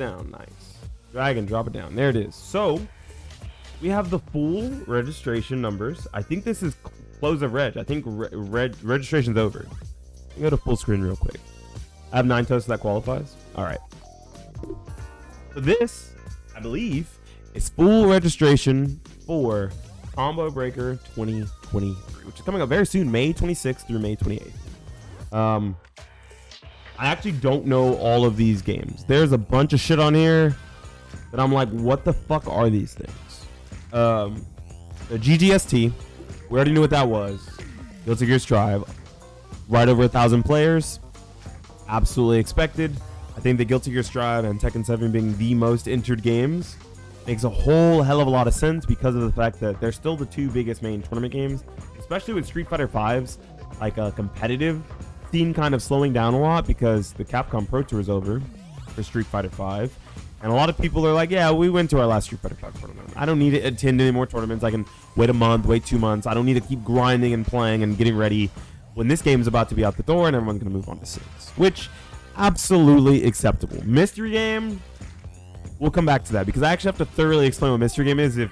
it down. Nice. Drag and drop it down. There it is. So we have the full registration numbers. I think this is close of reg. I think registration's over. Go to full screen real quick. I have 9 toasts, so that qualifies. All right. So this, I believe, is full registration for Combo Breaker 2023, which is coming up very soon, May 26th through May 28th. I actually don't know all of these games. There's a bunch of shit on here that I'm like, what the fuck are these things? The GGST, we already knew what that was. Guilty Gear Strive, right over 1,000 players. Absolutely expected. I think the Guilty Gear Strive and Tekken 7 being the most entered games makes a whole hell of a lot of sense because of the fact that they're still the 2 biggest main tournament games, especially with Street Fighter 5's like a competitive scene kind of slowing down a lot because the Capcom Pro Tour is over for Street Fighter 5. And a lot of people are like, yeah, we went to our last Street Fighter 5 tournament. I don't need to attend any more tournaments. I can wait a month, wait 2 months. I don't need to keep grinding and playing and getting ready when this game is about to be out the door and everyone's going to move on to 6, which absolutely acceptable. Mystery game, we'll come back to that because I actually have to thoroughly explain what mystery game is if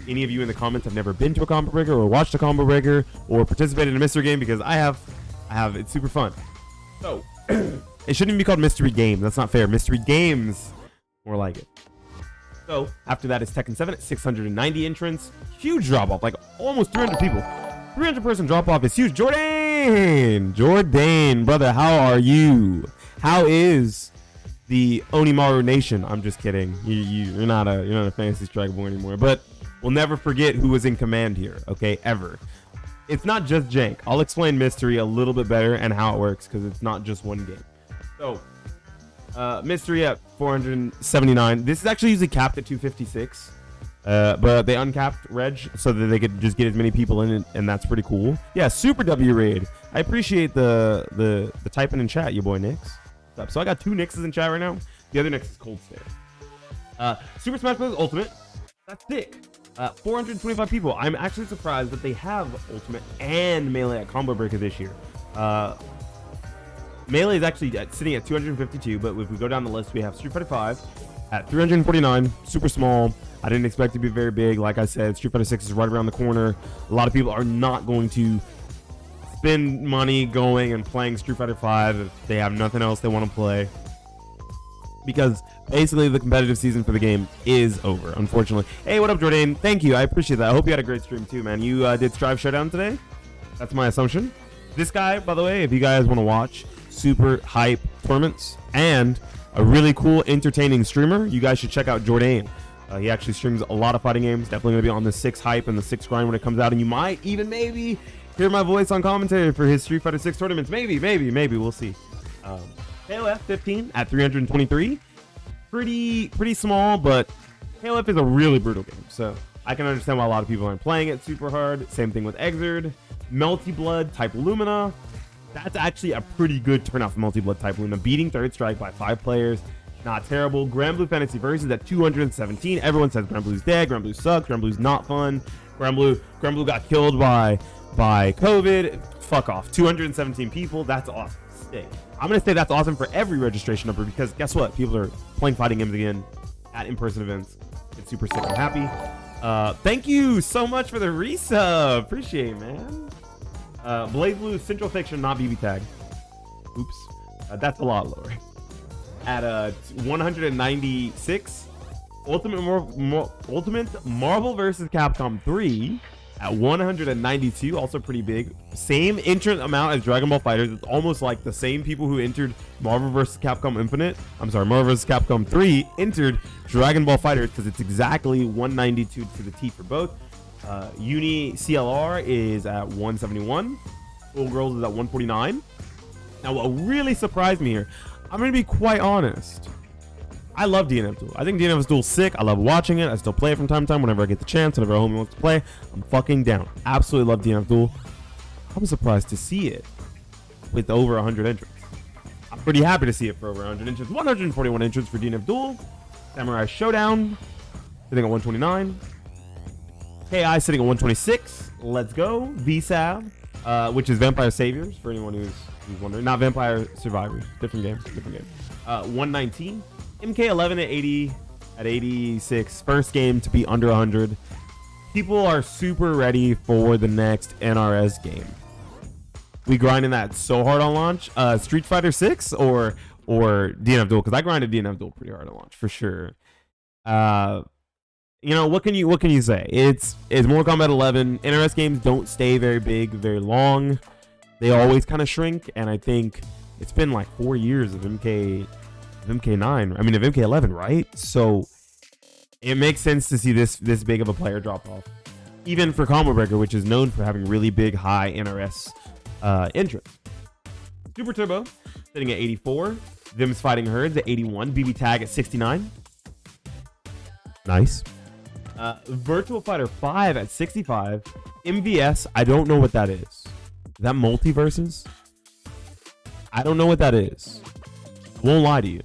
any of you in the comments have never been to a Combo Breaker or watched a Combo Breaker or participated in a mystery game, because I have. It's super fun. So it shouldn't even be called mystery game. That's not fair. Mystery games, more like it. So after that is Tekken 7 at 690 entrants. Huge drop off, like almost 300 people. 300 person drop off is huge. Jordan, brother, how are you? How is the Onimaru Nation? I'm just kidding. You're not a Fantasy Strike boy anymore. But we'll never forget who was in command here. Okay, ever. It's not just jank. I'll explain Mystery a little bit better and how it works because it's not just one game. So, Mystery at 479. This is actually usually capped at 256, but they uncapped reg so that they could just get as many people in it, and that's pretty cool. Yeah, Super W raid. I appreciate the typing in chat, your boy Nix. What's up? So I got 2 Nixes in chat right now. The other Nix is Cold Stare. Super Smash Bros. Ultimate. That's thick. 425 people. I'm actually surprised that they have Ultimate and Melee at Combo Breaker this year. Melee is actually sitting at 252, but if we go down the list, we have Street Fighter 5 at 349, super small. I didn't expect it to be very big. Like I said, Street Fighter 6 is right around the corner. A lot of people are not going to spend money going and playing Street Fighter 5 if they have nothing else they want to play, because basically the competitive season for the game is over, unfortunately. Hey, what up, Jordan? Thank you. I appreciate that. I hope you had a great stream too, man. You did Strive Showdown today? That's my assumption. This guy, by the way, if you guys want to watch super hype tournaments and a really cool, entertaining streamer, you guys should check out Jordan. He actually streams a lot of fighting games. Definitely going to be on the 6 hype and the 6 grind when it comes out. And you might even maybe hear my voice on commentary for his Street Fighter 6 tournaments. Maybe. We'll see. KOF 15 at 323. Pretty small, but KOF is a really brutal game. So I can understand why a lot of people aren't playing it super hard. Same thing with Exerd. Melty Blood type Lumina. That's actually a pretty good turnout for Melty Blood type Lumina. Beating Third Strike by 5 players. Not terrible. Granblue Fantasy Versus at 217. Everyone says Granblue's dead. Granblue sucks. Granblue's not fun. Granblue got killed by COVID. Fuck off. 217 people. That's awesome. Sick. I'm going to say that's awesome for every registration number because guess what? People are playing fighting games again at in-person events. It's super sick. I'm happy. Thank you so much for the resub. Appreciate it, man. BlazBlue Central Fiction, not BB Tag. Oops. That's a lot lower. At 196, Ultimate Marvel vs. Capcom 3 at 192, also pretty big. Same entrant amount as Dragon Ball FighterZ. It's almost like the same people who entered Marvel vs. Capcom Infinite. Marvel vs. Capcom 3 entered Dragon Ball FighterZ because it's exactly 192 to the T for both. Uni CLR is at 171. Full Girls is at 149. Now, what really surprised me here, I'm going to be quite honest. I love DNF Duel. I think DNF Duel's sick. I love watching it. I still play it from time to time whenever I get the chance. Whenever a homie wants to play, I'm fucking down. Absolutely love DNF Duel. I'm surprised to see it with over 100 entrants. I'm pretty happy to see it for over 100 entrants. 141 entrants for DNF Duel. Samurai Showdown sitting at 129. KI sitting at 126. Let's go. VSAV, which is Vampire Saviors for anyone who's wondering. Not Vampire Survivors. Different game. 119. MK11 at 80, at 86, first game to be under 100. People are super ready for the next NRS game. We grinding that so hard on launch. Street Fighter 6 or DNF Duel, because I grinded DNF Duel pretty hard on launch for sure. You know, what can you say? It's Mortal Kombat 11. NRS games don't stay very big very long. They always kind of shrink, and I think it's been like 4 years of MK9. I mean, of MK11, right? So it makes sense to see this big of a player drop off, even for Combo Breaker, which is known for having really big, high NRS entrance. Super Turbo sitting at 84. Vim's Fighting Herds at 81. BB Tag at 69. Nice. Virtual Fighter 5 at 65. MVS, I don't know what that is. Is that Multiverses? I don't know what that is. I won't lie to you.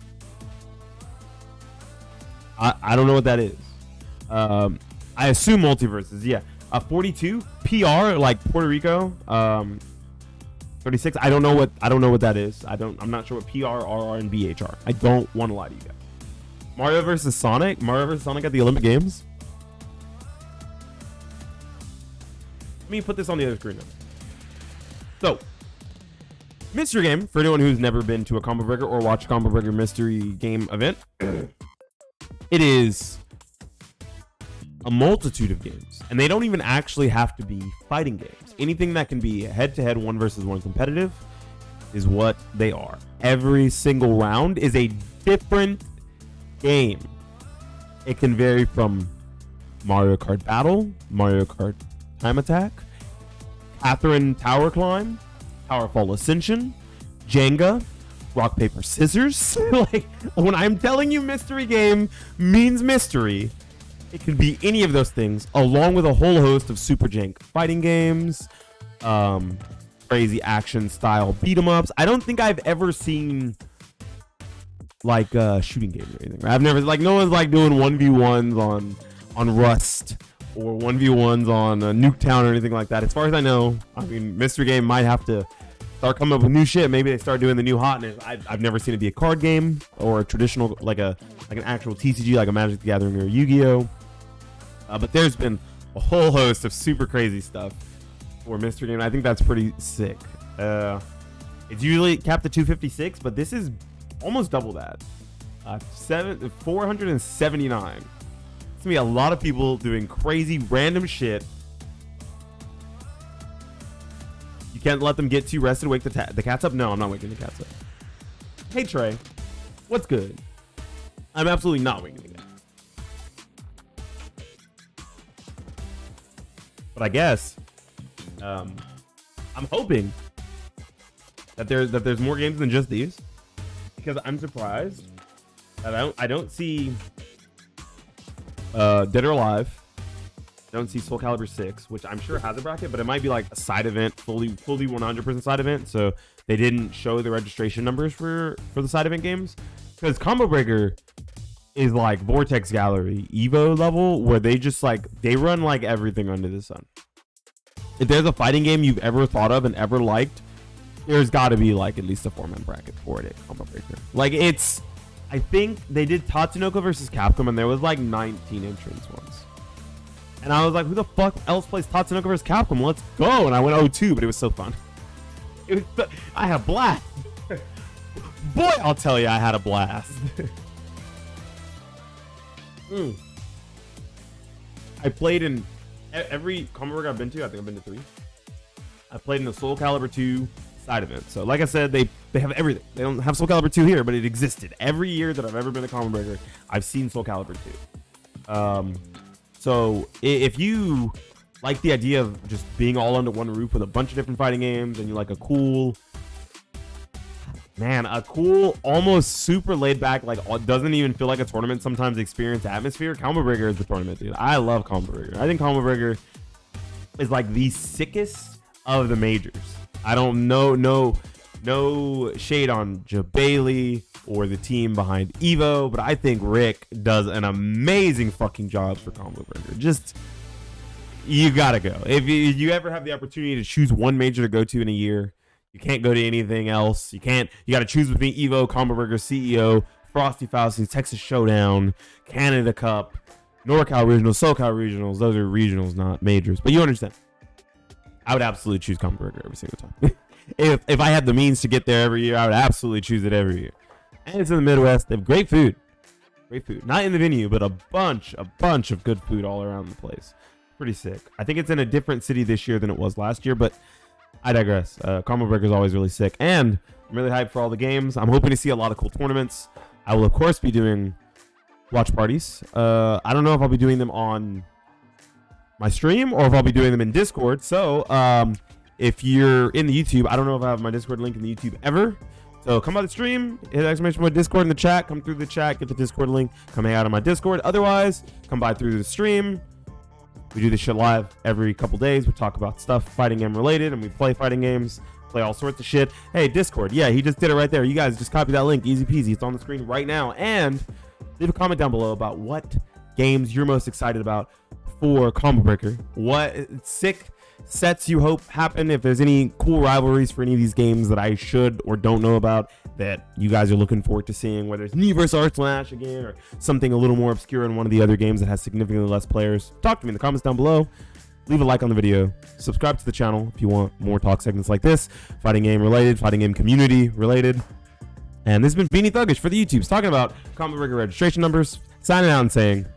I don't know what that is. I assume Multiverses, yeah. 42 PR, like Puerto Rico. 36. I don't know what that is. I'm not sure what PR, RR, and BH are. I don't want to lie to you guys. Mario vs. Sonic. Mario vs. Sonic at the Olympic Games. Let me put this on the other screen now. So, mystery game, for anyone who's never been to a Combo Breaker or watched a Combo Breaker mystery game event, it is a multitude of games. And they don't even actually have to be fighting games. Anything that can be head-to-head, 1 versus 1 competitive is what they are. Every single round is a different game. It can vary from Mario Kart Battle, Mario Kart Time Attack, Catherine Tower Climb, Towerfall Ascension, Jenga, Rock, Paper, Scissors. Like, when I'm telling you mystery game means mystery, it can be any of those things, along with a whole host of super jank fighting games, crazy action style beat 'em ups. I don't think I've ever seen like shooting games or anything. I've never, like, no one's like doing 1v1s on Rust or 1v1s on Nuketown or anything like that. As far as I know, I mean, mystery game might have to start coming up with new shit. Maybe they start doing the new hotness. I've never seen it be a card game or a traditional, like an actual TCG, like a Magic the Gathering or Yu-Gi-Oh. But there's been a whole host of super crazy stuff for mystery game. I think that's pretty sick. It's usually capped at 256, but this is almost double that. 479. It's gonna be a lot of people doing crazy random shit. You can't let them get too rested. Wake the cats up. No, I'm not waking the cats up. Hey Trey, what's good? I'm absolutely not waking the cat. But I guess I'm hoping that there's more games than just these, because I'm surprised that I don't see Dead or Alive. Don't see Soul Calibur 6, which I'm sure has a bracket, but it might be like a side event, fully 100% side event. So they didn't show the registration numbers for the side event games, because Combo Breaker is like Vortex Gallery Evo level, where they just they run like everything under the sun. If there's a fighting game you've ever thought of and ever liked, there's got to be like at least a 4-man bracket for it at Combo Breaker. Like, it's, I think they did Tatsunoko versus Capcom, and there was like 19 entrants once. And I was like, who the fuck else plays Tatsunoko versus Capcom? Let's go. And I went 0-2, but it was so fun. I had a blast. Boy, I'll tell you, I had a blast. I played in every Combo Breaker I've been to. I think I've been to 3. I played in the Soul Calibur 2 side event. So like I said, they have everything. They don't have Soul Calibur 2 here, but it existed. Every year that I've ever been to Combo Breaker, I've seen Soul Calibur 2. So if you like the idea of just being all under one roof with a bunch of different fighting games, and you like a cool, almost super laid back, like doesn't even feel like a tournament sometimes experience atmosphere, Combo Breaker is the tournament, dude. I love Combo Breaker. I think Combo Breaker is like the sickest of the majors. I don't know, no shade on Jabali or the team behind Evo, but I think Rick does an amazing fucking job for Combo Breaker. Just, you gotta go. If you ever have the opportunity to choose one major to go to in a year, you can't go to anything else. You gotta choose between Evo, Combo Breaker, CEO, Frosty Fausties, Texas Showdown, Canada Cup, NorCal Regionals, SoCal Regionals. Those are regionals, not majors. But you understand. I would absolutely choose Common Burger every single time. if I had the means to get there every year, I would absolutely choose it every year. And it's in the Midwest. They have great food. Great food. Not in the venue, but a bunch of good food all around the place. Pretty sick. I think it's in a different city this year than it was last year, but I digress. Common Burger is always really sick. And I'm really hyped for all the games. I'm hoping to see a lot of cool tournaments. I will, of course, be doing watch parties. I don't know if I'll be doing them on my stream or if I'll be doing them in Discord. So if you're in the YouTube, I don't know if I have my Discord link in the YouTube ever. So come by the stream, hit exclamation point Discord in the chat, come through the chat, get the Discord link, come hang out on my Discord. Otherwise, come by through the stream. We do this shit live every couple days. We talk about stuff fighting game related, and we play fighting games, play all sorts of shit. Hey, Discord, yeah, he just did it right there. You guys just copy that link, easy peasy. It's on the screen right now. And leave a comment down below about what games you're most excited about for Combo Breaker. What sick sets you hope happen, if there's any cool rivalries for any of these games that I should or don't know about that you guys are looking forward to seeing, whether it's Neo vs. Artslash again or something a little more obscure in one of the other games that has significantly less players. Talk to me in the comments down below. Leave a like on the video. Subscribe to the channel if you want more talk segments like this, fighting game related, fighting game community related. And this has been Beanie Thuggish for the YouTubes, talking about Combo Breaker registration numbers, signing out and saying